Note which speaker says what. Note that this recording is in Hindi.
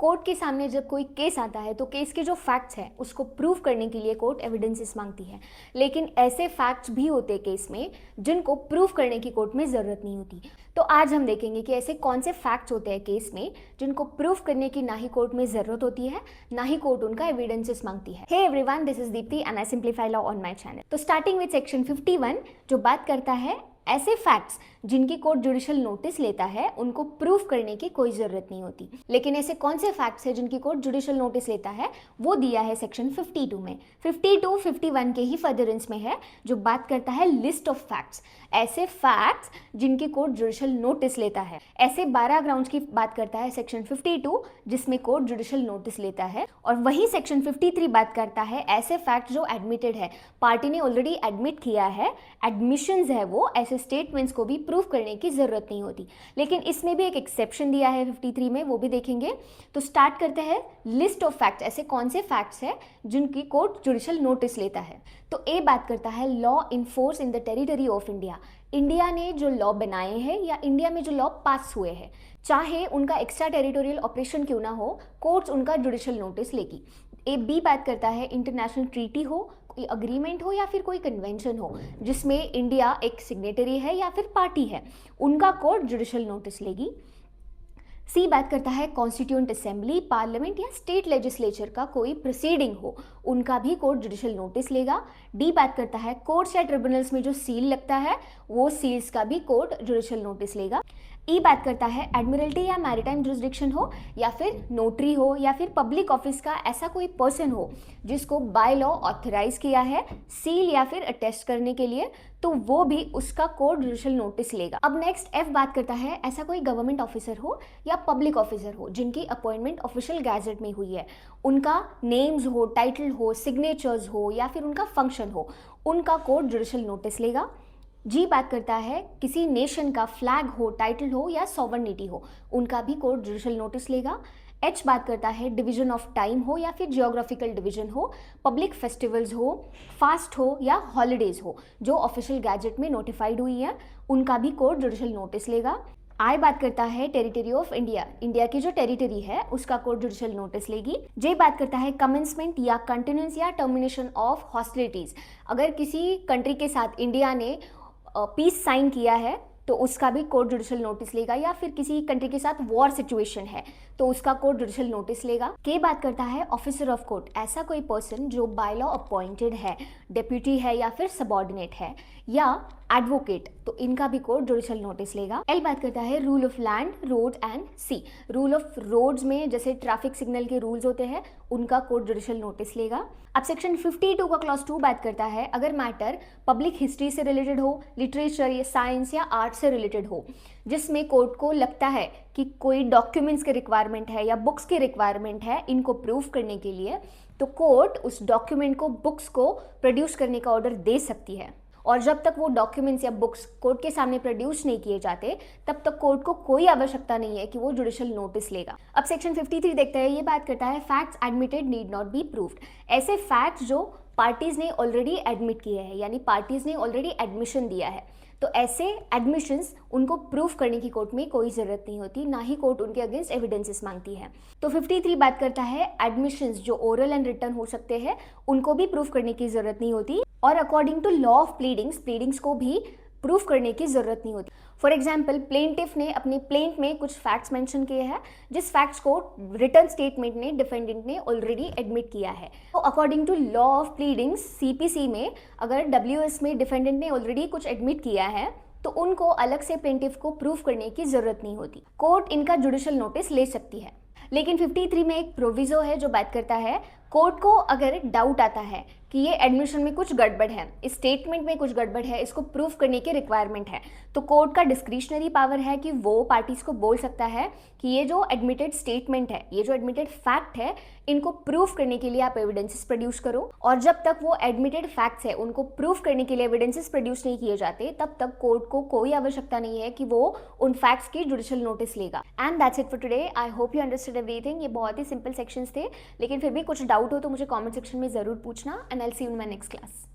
Speaker 1: कोर्ट के सामने जब कोई केस आता है तो केस के जो फैक्ट्स हैं उसको प्रूव करने के लिए कोर्ट एविडेंसेस मांगती है, लेकिन ऐसे फैक्ट्स भी होते हैं केस में जिनको प्रूव करने की कोर्ट में ज़रूरत नहीं होती। तो आज हम देखेंगे कि ऐसे कौन से फैक्ट्स होते हैं केस में जिनको प्रूव करने की ना ही कोर्ट में ज़रूरत होती है, ना ही कोर्ट उनका एविडेंसेस मांगती है। Hey everyone, this is Deepti and I simplify law on my channel. तो स्टार्टिंग विद सेक्शन 51 जो बात करता है ऐसे फैक्ट्स जिनकी कोर्ट जुडिशियल नोटिस लेता है उनको प्रूफ करने की कोई जरूरत नहीं होती। लेकिन ऐसे कौन से फैक्ट्स हैं जिनकी कोर्ट जुडिशियल नोटिस लेता है वो दिया है सेक्शन 52 में। 52 51 के ही फर्दरेंस में है जो बात करता है लिस्ट ऑफ फैक्ट्स, ऐसे फैक्ट्स जिनकी कोर्ट जुडिशियल नोटिस लेता है। ऐसे 12 ग्राउंड्स की बात करता है सेक्शन 52 जिसमें कोर्ट जुडिशियल नोटिस लेता है, और वही सेक्शन 53 बात करता है ऐसे फैक्ट जो एडमिटेड है, पार्टी ने ऑलरेडी एडमिट किया है, एडमिशंस है वो, ऐसे स्टेटमेंट्स को भी प्रूफ करने की जरूरत नहीं होती। लेकिन इसमें भी एक एक्सेप्शन दिया है 53 में, वो भी देखेंगे। तो स्टार्ट करते हैं लिस्ट ऑफ फैक्ट्स, ऐसे कौन से फैक्ट्स हैं जिनकी कोर्ट जुडिशियल नोटिस लेता है। तो ए बात करता है law in force in the territory of India. India ने जो लॉ बनाए हैं या इंडिया में जो लॉ पास हुए हैं, चाहे उनका एक्स्ट्रा टेरिटोरियल ऑपरेशन क्यों ना हो, कोर्ट्स उनका जुडिशियल नोटिस लेगी। ए बी बात करता है इंटरनेशनल ट्रीटी हो, कोई अग्रीमेंट हो या फिर कोई कन्वेंशन हो जिसमें इंडिया एक सिग्नेटरी है या फिर पार्टी है, उनका कोर्ट जुडिशियल नोटिस लेगी। सी बात करता है कॉन्स्टिट्यूएंट असेंबली, पार्लियामेंट या स्टेट लेजिस्लेचर का कोई प्रोसीडिंग हो, उनका भी कोर्ट जुडिशियल नोटिस लेगा। डी बात करता है कोर्ट्स या ट्रिब्यूनल्स में जो सील लगता है वो सील्स का भी कोर्ट जुडिशियल नोटिस लेगा। ई बात करता है एडमिरल्टी या मैरिटाइम जुरिसडिक्शन हो या फिर नोटरी हो या फिर पब्लिक ऑफिस का ऐसा कोई पर्सन हो जिसको बाय लॉ ऑथराइज किया है सील या फिर अटेस्ट करने के लिए, तो वो भी उसका कोर्ट जुडिशियल नोटिस लेगा। अब नेक्स्ट एफ बात करता है ऐसा कोई गवर्नमेंट ऑफिसर हो या पब्लिक ऑफिसर हो जिनकी अपॉइंटमेंट ऑफिशियल गैजेट में हुई है, उनका नेम्स हो, टाइटल हो, सिग्नेचर्स हो या फिर उनका फंक्शन हो, उनका कोर्ट जुडिशियल नोटिस लेगा। जी बात करता है किसी नेशन का फ्लैग हो, टाइटल हो या सॉवर्निटी हो, उनका भी कोर्ट जुडिशियल नोटिस लेगा। एच बात करता है डिवीजन ऑफ टाइम हो या फिर जियोग्राफिकल डिवीजन हो, पब्लिक फेस्टिवल्स हो, फास्ट हो या हॉलीडेज हो जो ऑफिशियल गैजेट में नोटिफाइड हुई है, उनका भी कोर्ट जुडिशियल नोटिस लेगा। आई बात करता है टेरिटरी ऑफ इंडिया, इंडिया की जो टेरिटरी है उसका कोर्ट जुडिशियल नोटिस लेगी। जे बात करता है कमेंसमेंट या कंटिन्यूंस या टर्मिनेशन ऑफ हॉस्टिलिटीज, अगर किसी कंट्री के साथ इंडिया ने पीस साइन किया है तो उसका भी कोर्ट जुडिशियल नोटिस लेगा, या फिर किसी कंट्री के साथ वॉर सिचुएशन है तो उसका कोर्ट जुडिशियल नोटिस लेगा। के बात करता है ऑफिसर ऑफ कोर्ट, ऐसा कोई पर्सन जो बाय लॉ अपॉइंटेड है, डेप्यूटी है या फिर सबऑर्डिनेट है या एडवोकेट, तो इनका भी कोर्ट जुडिशियल नोटिस लेगा। एल बात करता है rule of land, road and sea, rule of roads में जैसे ट्रैफिक सिग्नल के रूल्स होते हैं उनका कोर्ट जुडिशियल नोटिस लेगा। अब सेक्शन 52 का क्लॉज 2 बात करता है अगर मैटर पब्लिक हिस्ट्री से रिलेटेड हो, लिटरेचर या साइंस या आर्ट से रिलेटेड हो, जिसमें कोर्ट को लगता है कि कोई डॉक्यूमेंट्स के रिक्वायरमेंट है या बुक्स की रिक्वायरमेंट है इनको प्रूफ करने के लिए, तो कोर्ट उस डॉक्यूमेंट को, बुक्स को प्रोड्यूस करने का ऑर्डर दे सकती है। और जब तक वो डॉक्यूमेंट्स या बुक्स कोर्ट के सामने प्रोड्यूस नहीं किए जाते तब तक कोर्ट को कोई आवश्यकता नहीं है कि वो जुडिशियल नोटिस लेगा। अब सेक्शन 53 देखते हैं, ये बात करता है facts admitted need not be proved, ऐसे फैक्ट्स जो पार्टीज ने ऑलरेडी एडमिट किए हैं यानी पार्टीज ने ऑलरेडी एडमिशन दिया है, तो ऐसे एडमिशंस उनको प्रूफ करने की कोर्ट में कोई ज़रूरत नहीं होती, ना ही कोर्ट उनके अगेंस्ट एविडेंसेस मांगती है। तो 53 बात करता है एडमिशंस जो ओरल एंड रिटन हो सकते हैं उनको भी प्रूफ करने की ज़रूरत नहीं होती, और according to law of pleadings को भी प्रूफ करने की ज़रूरत नहीं होती। फॉर एग्जाम्पल प्लेंटिफ ने अपने प्लेंट में कुछ फैक्ट्स मेंशन किए हैं जिस फैक्ट्स को रिटर्न स्टेटमेंट ने डिफेंडेंट ने ऑलरेडी एडमिट किया है, तो according to law of pleadings CPC में अगर डब्ल्यूएस में डिफेंडेंट ने ऑलरेडी कुछ एडमिट किया है तो उनको अलग से प्लेंटिफ को प्रूफ करने की ज़रूरत नहीं होती, कोर्ट इनका जुडिशियल नोटिस ले सकती है। लेकिन 53 में एक प्रोविजो है जो बात करता है कोर्ट को अगर डाउट आता है कि ये एडमिशन में कुछ गड़बड़ है, इस स्टेटमेंट में कुछ गड़बड़ है, इसको प्रूफ करने की रिक्वायरमेंट है, तो कोर्ट का डिस्क्रिशनरी पावर है कि वो पार्टीज को बोल सकता है कि ये जो एडमिटेड स्टेटमेंट है, ये जो एडमिटेड फैक्ट है, इनको प्रूफ करने के लिए आप एविडेंसेस प्रोड्यूस करो। और जब तक वो एडमिटेड फैक्ट्स है उनको प्रूफ करने के लिए एविडेंसेस प्रोड्यूस नहीं किए जाते तब तक कोर्ट को कोई आवश्यकता नहीं है कि वो उन फैक्ट्स की जुडिशियल नोटिस लेगा। And that's it for today. I hope you understood everything. ये बहुत ही सिंपल सेक्शंस थे, लेकिन फिर भी कुछ डाउट हो तो मुझे कमेंट सेक्शन में ज़रूर पूछना, and I will see you in my next class.